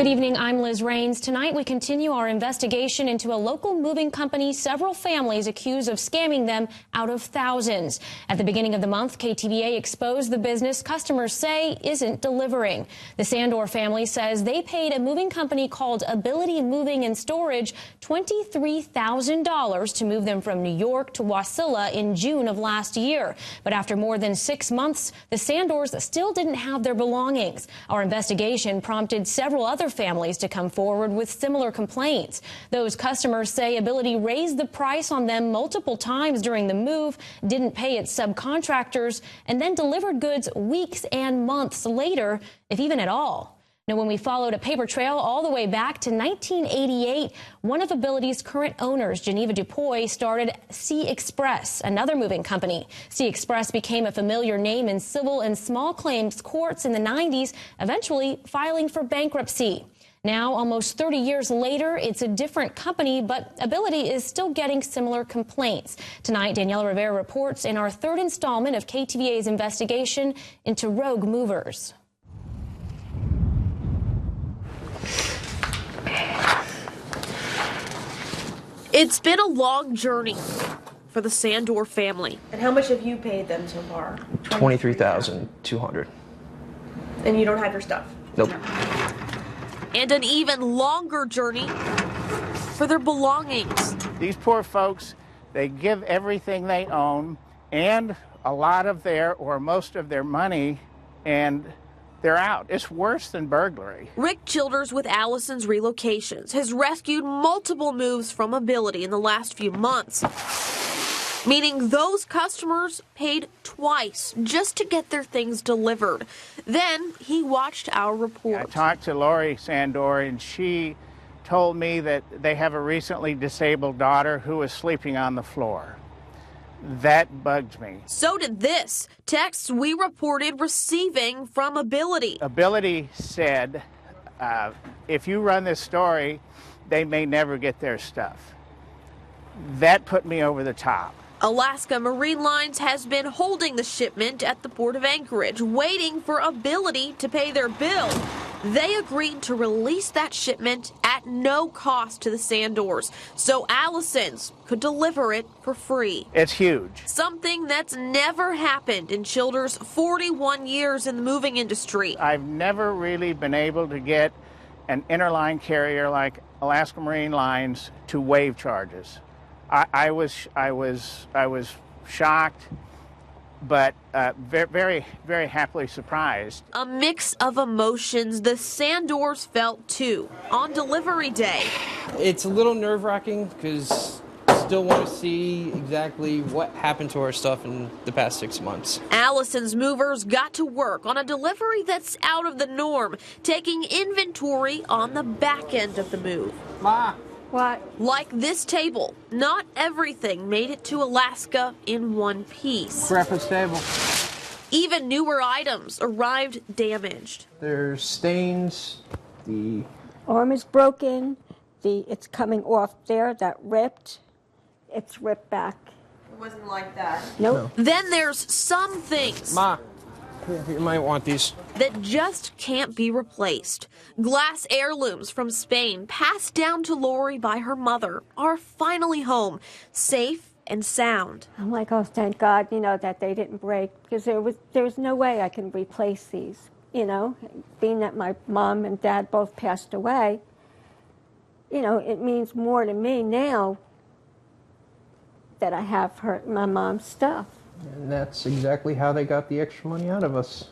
Good evening, I'm Liz Raines. Tonight we continue our investigation into a local moving company several families accused of scamming them out of thousands. At the beginning of the month, KTVA exposed the business customers say isn't delivering. The Sandor family says they paid a moving company called Ability Moving and Storage $23,000 to move them from New York to Wasilla in June of last year. But after more than 6 months, the Sandors still didn't have their belongings. Our investigation prompted several other families to come forward with similar complaints. Those customers say Ability raised the price on them multiple times during the move, didn't pay its subcontractors, and then delivered goods weeks and months later, if even at all. Now, when we followed a paper trail all the way back to 1988, one of Ability's current owners, Geneva Dupuy, started C Express, another moving company. C Express became a familiar name in civil and small claims courts in the 90s, eventually filing for bankruptcy. Now, almost 30 years later, it's a different company, but Ability is still getting similar complaints. Tonight, Daniela Rivera reports in our third installment of KTVA's investigation into rogue movers. It's been a long journey for the Sandor family. And how much have you paid them so far? $23,200. And you don't have your stuff? Nope. And an even longer journey for their belongings. These poor folks, they give everything they own and a lot of their or most of their money, and they're out. It's worse than burglary. Rick Childers with Allison's Relocations has rescued multiple moves from Ability in the last few months, meaning those customers paid twice just to get their things delivered. Then he watched our report. I talked to Lori Sandor, and she told me that they have a recently disabled daughter who is sleeping on the floor. That bugged me. So did this. Texts we reported receiving from Ability. Ability said, if you run this story, they may never get their stuff. That put me over the top. Alaska Marine Lines has been holding the shipment at the Port of Anchorage, waiting for Ability to pay their bill. They agreed to release that shipment at no cost to the Sandors, so Allison's could deliver it for free. It's huge. Something that's never happened in Childers' 41 years in the moving industry. I've never really been able to get an interline carrier like Alaska Marine Lines to waive charges. I was shocked, but very, very happily surprised. A mix of emotions the Sandors felt too on delivery day. It's a little nerve-wracking because I still want to see exactly what happened to our stuff in the past 6 months. Allison's movers got to work on a delivery that's out of the norm, taking inventory on the back end of the move. Ma. What? Like this table, not everything made it to Alaska in one piece. Breakfast table. Even newer items arrived damaged. There's stains. The arm is broken. It's coming off there. That ripped. It's ripped back. It wasn't like that. Nope. No. Then there's some things. Ma. You might want these. That just can't be replaced. Glass heirlooms from Spain, passed down to Lori by her mother, are finally home, safe and sound. I'm like, oh, thank God, that they didn't break, because there was no way I can replace these. Being that my mom and dad both passed away, it means more to me now that I have my mom's stuff. And that's exactly how they got the extra money out of us.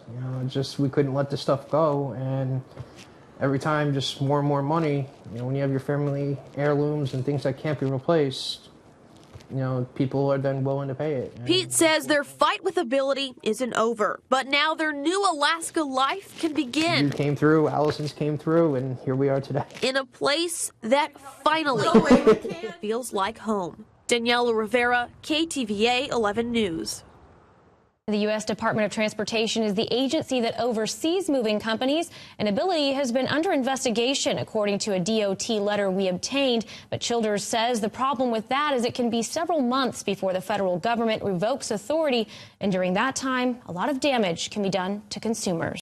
We couldn't let the stuff go, and every time just more and more money. When you have your family heirlooms and things that can't be replaced, people are then willing to pay it. Pete says their fight with Ability isn't over, but now their new Alaska life can begin. You came through, Allison's came through, and here we are today. In a place that finally feels like home. Daniela Rivera, KTVA 11 News. The U.S. Department of Transportation is the agency that oversees moving companies, and Ability has been under investigation, according to a DOT letter we obtained. But Childers says the problem with that is it can be several months before the federal government revokes authority, and during that time, a lot of damage can be done to consumers.